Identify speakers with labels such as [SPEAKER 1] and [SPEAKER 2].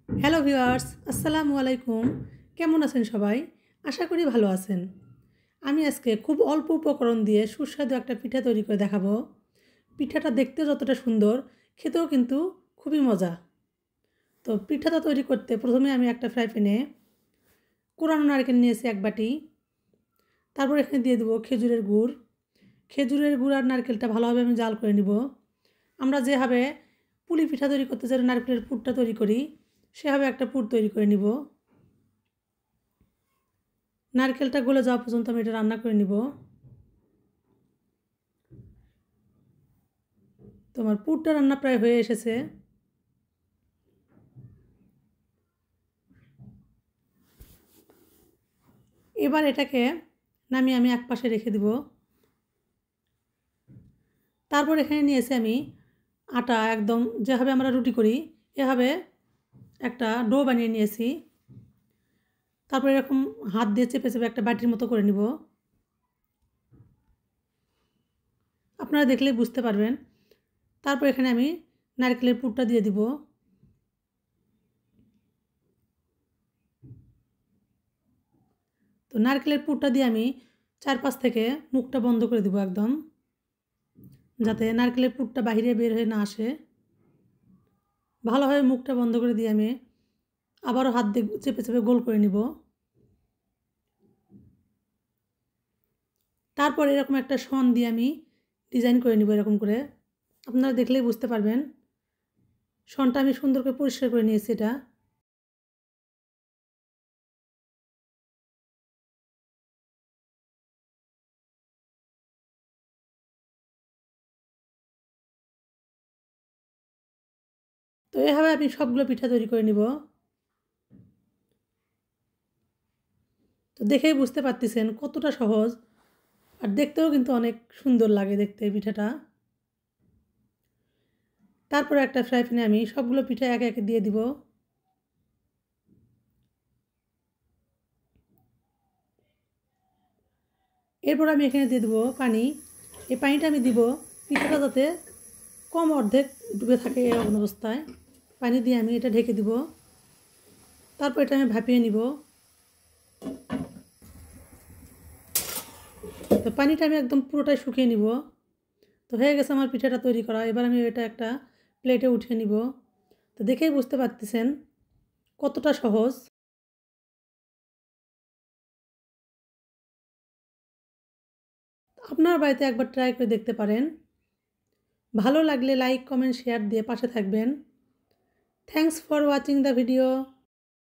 [SPEAKER 1] Hello viewers, আসসালামু আলাইকুম। কেমন আছেন সবাই? আশা করি ভালো আছেন। আমি আজকে খুব অল্প উপকরণ দিয়ে সুস্বাদু একটা পিঠা তৈরি করে দেখাবো। পিঠাটা দেখতে যতটা সুন্দর, খেতেও কিন্তু খুবই মজা। তো পিঠাটা তৈরি করতে প্রথমে আমি একটা ফ্রাই প্যানে কোরানো নারকেল নিয়েছি 1 বাটি। তারপর এখানে দিয়ে দেবো খেজুরের গুড়। খেজুরের গুড় আর নারকেলটা ভালোভাবে আমি জাল করে নিব। আমরা যেভাবে পুলি পিঠা তৈরি করতে চাই নারকেলের পুরটা তৈরি করি, সেভাবে একটা পুর তৈরি করে নিব। নারকেলটা গলে যাওয়া পর্যন্ত আমি এটা রান্না করে নিব। তোমার পুরটা রান্না প্রায় হয়ে এসেছে। এবার এটাকে নামিয়ে আমি একপাশে রেখে দিব। তারপর এখানে নিয়েছি আমি আটা, একদম যেভাবে আমরা রুটি করি এভাবে একটা ডো বানিয়ে নিয়েছি। তারপর এরকম হাত দিয়ে চেপে চেপে একটা বাটির মতো করে নিব। আপনারা দেখলেই বুঝতে পারবেন। তারপর এখানে আমি নারকেলের পুরটা দিয়ে দিব। তো নারকেলের পুরটা দিয়ে আমি চারপাশ থেকে মুখটা বন্ধ করে দিব একদম, যাতে নারকেলের পুরটা বাইরে বের হয়ে না আসে। ভালোভাবে মুখটা বন্ধ করে দিয়ে আমি আবারও হাত দিয়ে চেপে চেপে গোল করে নিব। তারপর এরকম একটা শন দিয়ে আমি ডিজাইন করে নিব এরকম করে। আপনারা দেখলেই বুঝতে পারবেন। শনটা আমি সুন্দর করে পরিষ্কার করে নিয়েছি এটা। তো এভাবে আমি সবগুলো পিঠা তৈরি করে নিব। তো দেখেই বুঝতে পারতেছেন কতটা সহজ, আর দেখতেও কিন্তু অনেক সুন্দর লাগে দেখতে এই পিঠাটা। তারপরে একটা ফ্রাই প্যানে আমি সবগুলো পিঠা একে একে দিয়ে দিব। এরপর আমি এখানে দিয়ে দেবো পানি। এই পানিটা আমি দিব পিঠাটা যাতে কম অর্ধেক ডুবে থাকে এরকম অবস্থায়। পানি দিয়ে আমি এটা ঢেকে দিব। তারপর এটা আমি ভাপিয়ে নিব। তো পানিটা আমি একদম পুরোটাই শুকিয়ে নিব। তো হয়ে গেছে আমার পিঠাটা তৈরি করা। এবার আমি এটা একটা প্লেটে উঠিয়ে নিব। তো দেখেই বুঝতে পারতেছেন কতটা সহজ। আপনার বাড়িতে একবার ট্রাই করে দেখতে পারেন। ভালো লাগলে লাইক, কমেন্ট, শেয়ার দিয়ে পাশে থাকবেন। Thanks for watching the video.